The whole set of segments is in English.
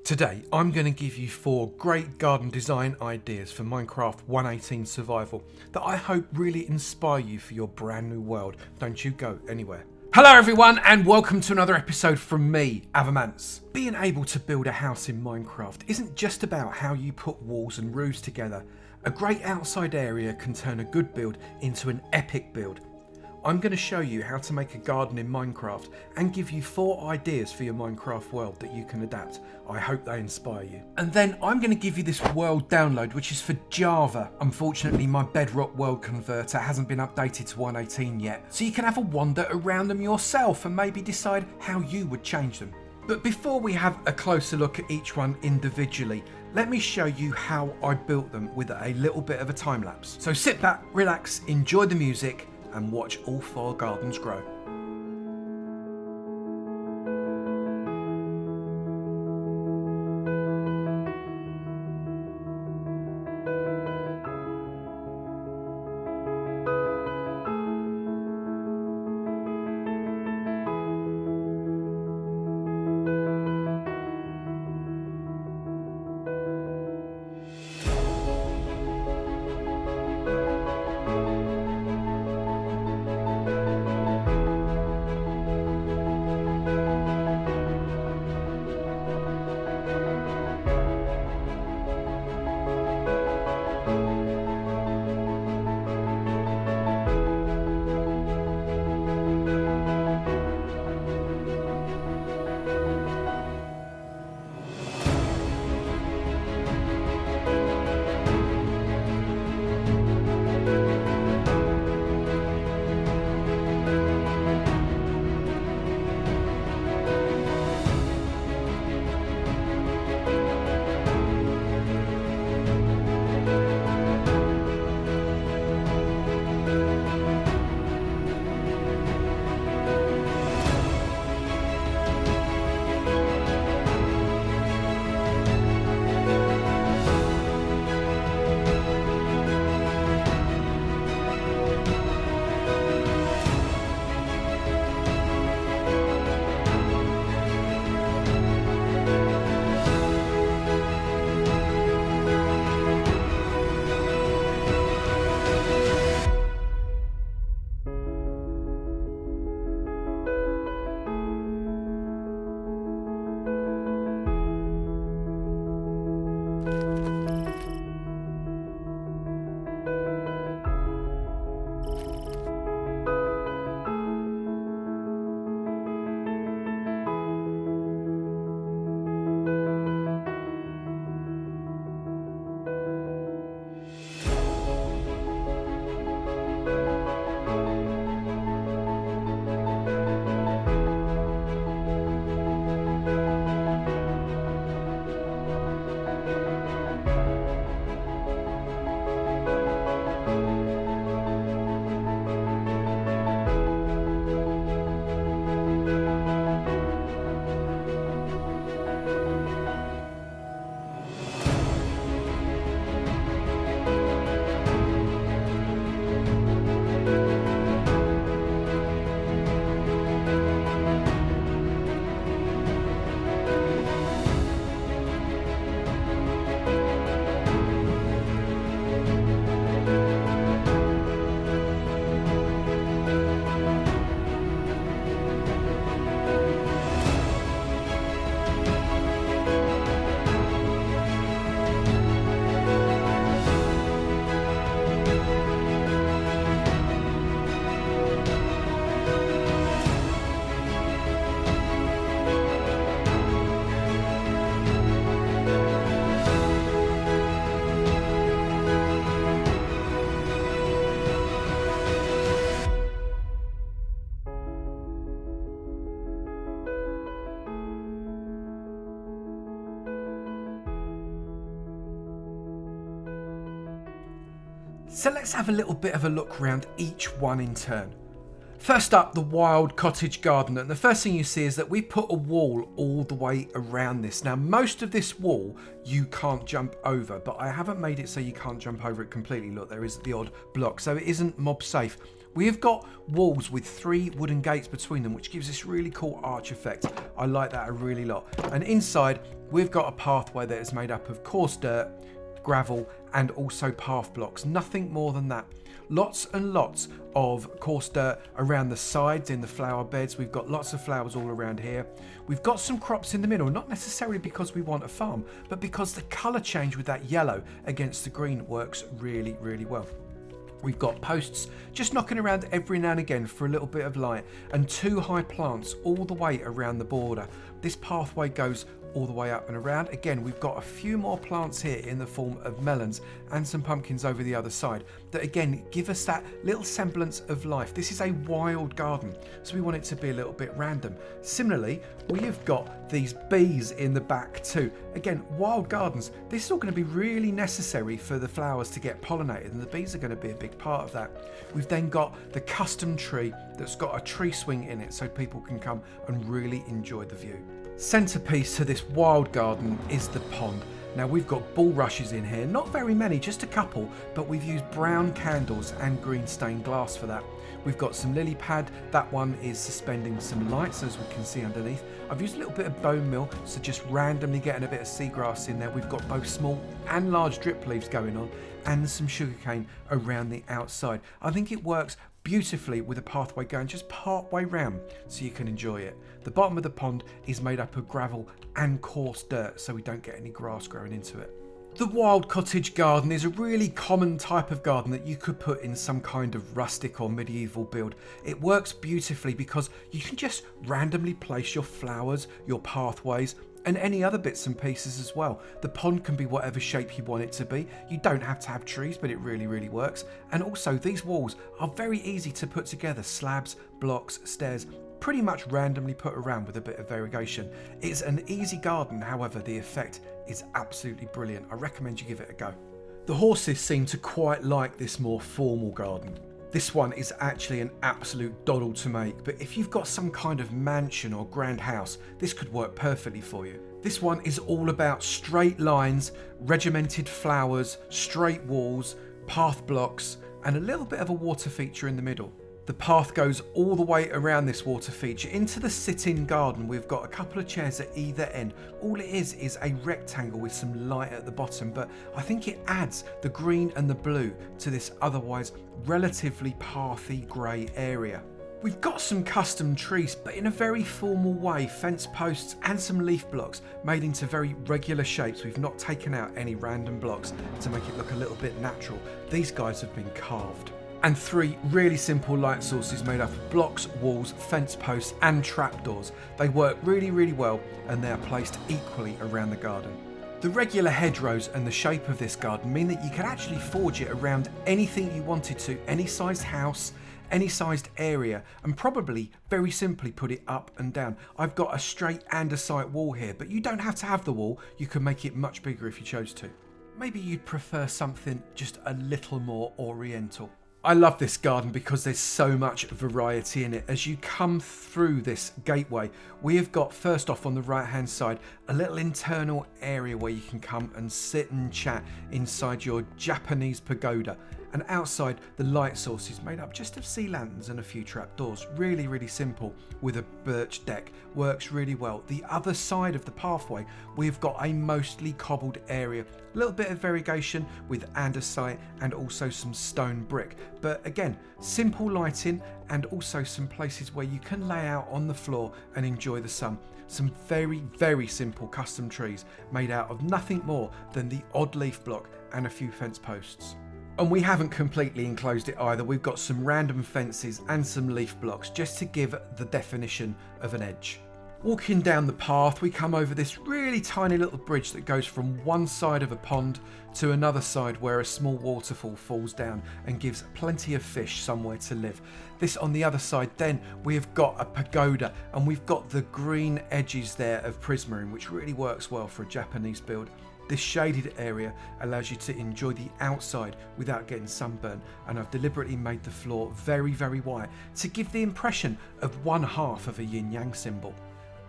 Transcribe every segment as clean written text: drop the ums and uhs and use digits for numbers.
Today, I'm going to give you 4 great garden design ideas for Minecraft 1.18 survival that I hope really inspire you for your brand new world. Don't you go anywhere. Hello everyone and welcome to another episode from me, Avomance. Being able to build a house in Minecraft isn't just about how you put walls and roofs together. A great outside area can turn a good build into an epic build. I'm going to show you how to make a garden in Minecraft and give you 4 ideas for your Minecraft world that you can adapt. I hope they inspire you. And then I'm going to give you this world download, which is for Java. Unfortunately, my Bedrock world converter hasn't been updated to 1.18 yet, so you can have a wander around them yourself and maybe decide how you would change them. But before we have a closer look at each one individually, let me show you how I built them with a little bit of a time lapse. So sit back, relax, enjoy the music, and watch all 4 gardens grow. So let's have a little bit of a look around each one in turn. First up, the wild cottage garden, and the first thing you see is that we put a wall all the way around this. Now most of this wall you can't jump over, but I haven't made it so you can't jump over it completely. Look, there is the odd block, so it isn't mob safe. We have got walls with 3 wooden gates between them, which gives this really cool arch effect. I like that a really lot. And inside, we've got a pathway that is made up of coarse dirt, gravel, and also path blocks. Nothing more than that. Lots and lots of coarse dirt around the sides in the flower beds. We've got lots of flowers all around here. We've got some crops in the middle, not necessarily because we want a farm, but because the colour change with that yellow against the green works really, really well. We've got posts just knocking around every now and again for a little bit of light, and 2 high plants all the way around the border. This pathway goes all the way up and around. Again, we've got a few more plants here in the form of melons and some pumpkins over the other side that again give us that little semblance of life. This is a wild garden, so we want it to be a little bit random. Similarly, we have got these bees in the back too. Again, wild gardens, this is all going to be really necessary for the flowers to get pollinated, and the bees are going to be a big part of that. We've then got the custom tree that's got a tree swing in it so people can come and really enjoy the view. Centerpiece to this wild garden is the pond. Now we've got bulrushes in here, not very many, just a couple, but we've used brown candles and green stained glass for that. We've got some lily pad, that one is suspending some lights as we can see underneath. I've used a little bit of bone meal, so just randomly getting a bit of seagrass in there. We've got both small and large drip leaves going on, and some sugarcane around the outside. I think it works beautifully with a pathway going just part way round so you can enjoy it. The bottom of the pond is made up of gravel and coarse dirt so we don't get any grass growing into it. The wild cottage garden is a really common type of garden that you could put in some kind of rustic or medieval build. It works beautifully because you can just randomly place your flowers, your pathways, and any other bits and pieces as well. The pond can be whatever shape you want it to be. You don't have to have trees, but it really, really works. And also these walls are very easy to put together. Slabs, blocks, stairs, pretty much randomly put around with a bit of variegation. It's an easy garden, however, the effect is absolutely brilliant. I recommend you give it a go. The horses seem to quite like this more formal garden. This one is actually an absolute doddle to make, but if you've got some kind of mansion or grand house, this could work perfectly for you. This one is all about straight lines, regimented flowers, straight walls, path blocks, and a little bit of a water feature in the middle. The path goes all the way around this water feature into the sit-in garden. We've got a couple of chairs at either end. All it is a rectangle with some light at the bottom, but I think it adds the green and the blue to this otherwise relatively pathy grey area. We've got some custom trees, but in a very formal way, fence posts and some leaf blocks made into very regular shapes. We've not taken out any random blocks to make it look a little bit natural. These guys have been carved. And 3 really simple light sources made up of blocks, walls, fence posts and trapdoors. They work really, really well, and they are placed equally around the garden. The regular hedgerows and the shape of this garden mean that you can actually forge it around anything you wanted to, any sized house, any sized area, and probably very simply put it up and down. I've got a straight andesite wall here, but you don't have to have the wall. You can make it much bigger if you chose to. Maybe you'd prefer something just a little more oriental. I love this garden because there's so much variety in it. As you come through this gateway, we have got, first off on the right hand side, a little internal area where you can come and sit and chat inside your Japanese pagoda. And outside, the light source is made up just of sea lanterns and a few trapdoors. Really, really simple with a birch deck. Works really well. The other side of the pathway, we've got a mostly cobbled area. A little bit of variegation with andesite and also some stone brick. But again, simple lighting and also some places where you can lay out on the floor and enjoy the sun. Some very, very simple custom trees made out of nothing more than the odd leaf block and a few fence posts. And we haven't completely enclosed it either. We've got some random fences and some leaf blocks just to give the definition of an edge. Walking down the path, we come over this really tiny little bridge that goes from one side of a pond to another side where a small waterfall falls down and gives plenty of fish somewhere to live. This on the other side, then we have got a pagoda and we've got the green edges there of prismarine, which really works well for a Japanese build. This shaded area allows you to enjoy the outside without getting sunburn, and I've deliberately made the floor very, very white to give the impression of one half of a yin-yang symbol.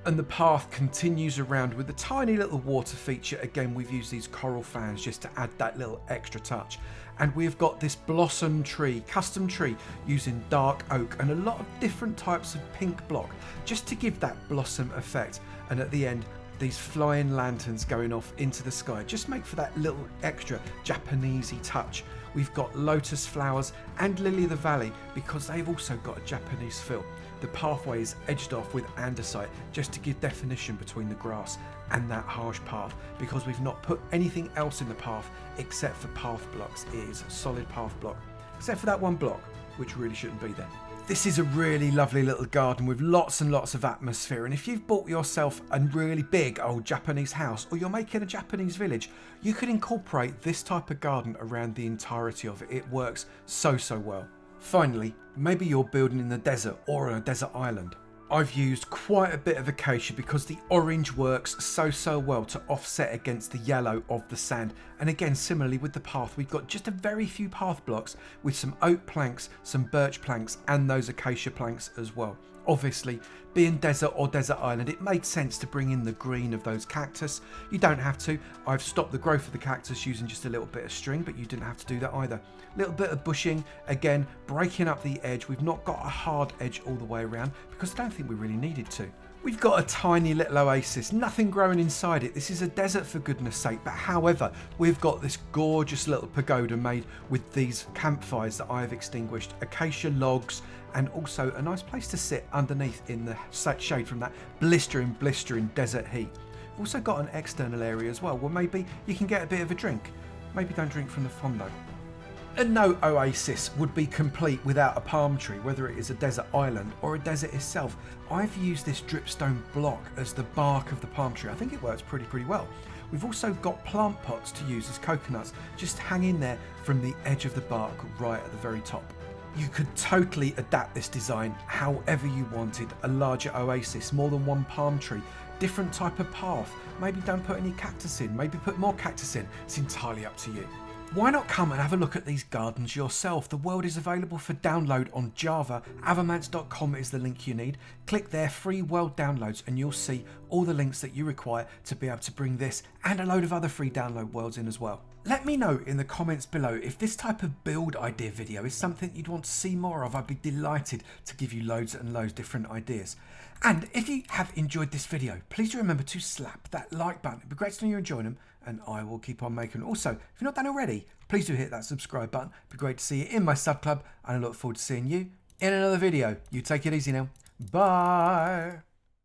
And the path continues around with a tiny little water feature. Again, we've used these coral fans just to add that little extra touch. And we've got this blossom tree, custom tree, using dark oak and a lot of different types of pink block, just to give that blossom effect. And at the end, these flying lanterns going off into the sky just make for that little extra Japanesey touch. We've got lotus flowers and lily of the valley because they've also got a Japanese feel. The pathway is edged off with andesite just to give definition between the grass and that harsh path, because we've not put anything else in the path except for path blocks. It is a solid path block, except for that one block, which really shouldn't be there. This is a really lovely little garden with lots and lots of atmosphere, and if you've bought yourself a really big old Japanese house, or you're making a Japanese village, you could incorporate this type of garden around the entirety of it. It works so well. Finally, maybe you're building in the desert or on a desert island. I've used quite a bit of acacia because the orange works so well to offset against the yellow of the sand. And again, similarly with the path, we've got just a very few path blocks with some oak planks, some birch planks and those acacia planks as well. Obviously, being desert or desert island, it made sense to bring in the green of those cactus. You don't have to. I've stopped the growth of the cactus using just a little bit of string, but you didn't have to do that either. A little bit of bushing, again, breaking up the edge. We've not got a hard edge all the way around because I don't think we really needed to. We've got a tiny little oasis, nothing growing inside it. This is a desert for goodness sake, but however, we've got this gorgeous little pagoda made with these campfires that I have extinguished, acacia logs, and also a nice place to sit underneath in the shade from that blistering desert heat. We've also got an external area as well, where maybe you can get a bit of a drink. Maybe don't drink from the fondo. And no oasis would be complete without a palm tree, whether it is a desert island or a desert itself. I've used this dripstone block as the bark of the palm tree. I think it works pretty well. We've also got plant pots to use as coconuts, just hanging there from the edge of the bark right at the very top. You could totally adapt this design however you wanted. A larger oasis, more than one palm tree, different type of path. Maybe don't put any cactus in, maybe put more cactus in. It's entirely up to you. Why not come and have a look at these gardens yourself? The world is available for download on Java. Avomance.com is the link you need. Click there, free world downloads, and you'll see all the links that you require to be able to bring this and a load of other free download worlds in as well. Let me know in the comments below if this type of build idea video is something you'd want to see more of. I'd be delighted to give you loads and loads of different ideas. And if you have enjoyed this video, please do remember to slap that like button. It'd be great to know you're enjoying them, and I will keep on making them. Also, if you're not done already, please do hit that subscribe button. It'd be great to see you in my sub club, and I look forward to seeing you in another video. You take it easy now. Bye.